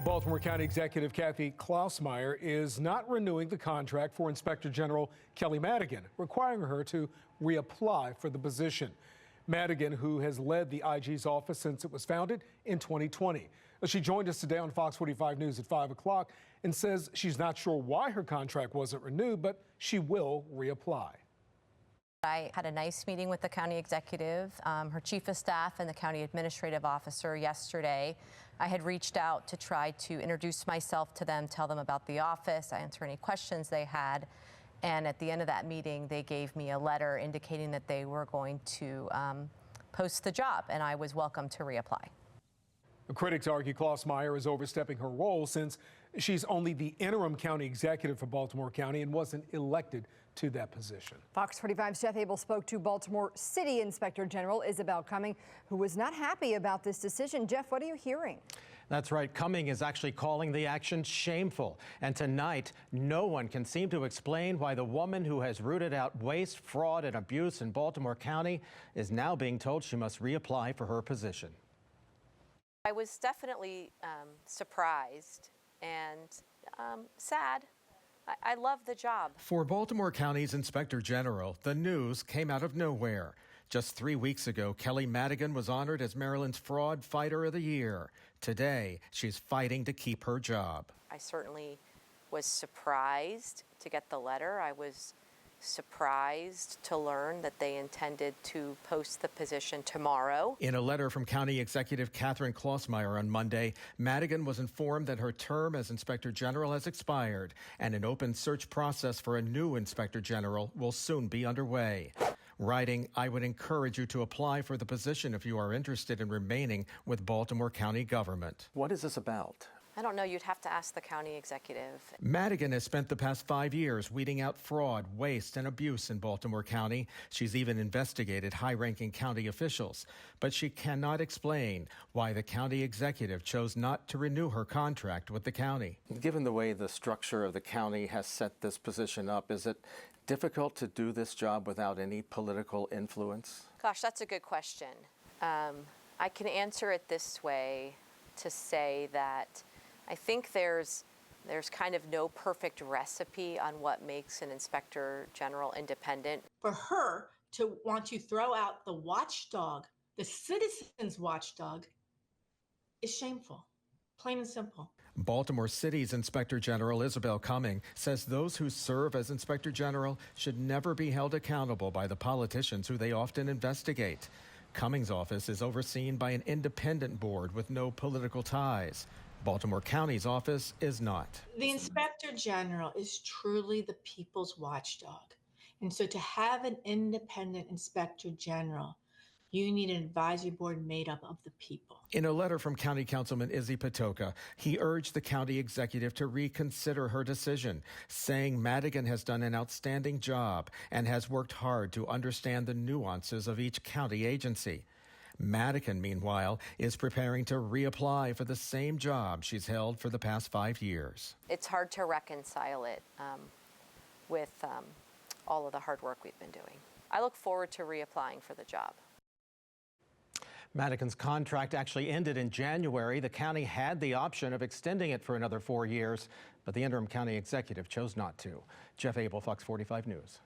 Baltimore County Executive Kathy Klausmeier is not renewing the contract for Inspector General Kelly Madigan, requiring her to reapply for the position. Madigan, who has led the IG's office since it was founded in 2020. She joined us today on Fox 45 News at 5 o'clock and says she's not sure why her contract wasn't renewed, but she will reapply. I had a nice meeting with the county executive, her chief of staff, and the county administrative officer yesterday. I had reached out to try to introduce myself to them, tell them about the office, answer any questions they had. And at the end of that meeting, they gave me a letter indicating that they were going to post the job, and I was welcome to reapply. Critics argue Klausmeier is overstepping her role since she's only the interim county executive for Baltimore County and wasn't elected to that position. Fox 45's Jeff Abel spoke to Baltimore City Inspector General Isabel Cumming, who was not happy about this decision. Jeff, what are you hearing? That's right. Cumming is actually calling the action shameful. And tonight, no one can seem to explain why the woman who has rooted out waste, fraud, and abuse in Baltimore County is now being told she must reapply for her position. I was definitely surprised and sad. I love the job. For Baltimore County's Inspector General, the news came out of nowhere. Just 3 weeks ago, Kelly Madigan was honored as Maryland's Fraud Fighter of the Year. Today, she's fighting to keep her job. I certainly was surprised to get the letter. I was surprised to learn that they intended to post the position tomorrow. In a letter from County Executive Katherine Klausmeier on Monday, Madigan was informed that her term as Inspector General has expired, and an open search process for a new Inspector General will soon be underway. Writing, "I would encourage you to apply for the position if you are interested in remaining with Baltimore County government." What is this about? I don't know. You'd have to ask the county executive. Madigan has spent the past 5 years weeding out fraud, waste, and abuse in Baltimore County. She's even investigated high-ranking county officials. But she cannot explain why the county executive chose not to renew her contract with the county. Given the way the structure of the county has set this position up, is it difficult to do this job without any political influence? Gosh, that's a good question. I can answer it this way, to say that I think there's kind of no perfect recipe on what makes an Inspector General independent. For her to want to throw out the watchdog, the citizens' watchdog, is shameful, plain and simple. Baltimore City's Inspector General Isabel Cumming says those who serve as Inspector General should never be held accountable by the politicians who they often investigate. Cumming's office is overseen by an independent board with no political ties. Baltimore County's office is not. The Inspector General is truly the people's watchdog. And so to have an independent Inspector General, you need an advisory board made up of the people. In a letter from County Councilman Izzy Patoka, he urged the county executive to reconsider her decision, saying Madigan has done an outstanding job and has worked hard to understand the nuances of each county agency. Madigan, meanwhile, is preparing to reapply for the same job she's held for the past 5 years. It's hard to reconcile it with all of the hard work we've been doing. I look forward to reapplying for the job. Madigan's contract actually ended in January. The county had the option of extending it for another 4 years, but the interim county executive chose not to. Jeff Abel, Fox 45 News.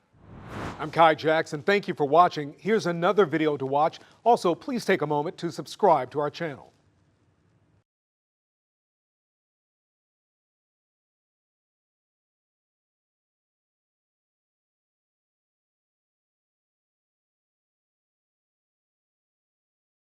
I'm Kai Jackson. Thank you for watching. Here's another video to watch. Also, please take a moment to subscribe to our channel.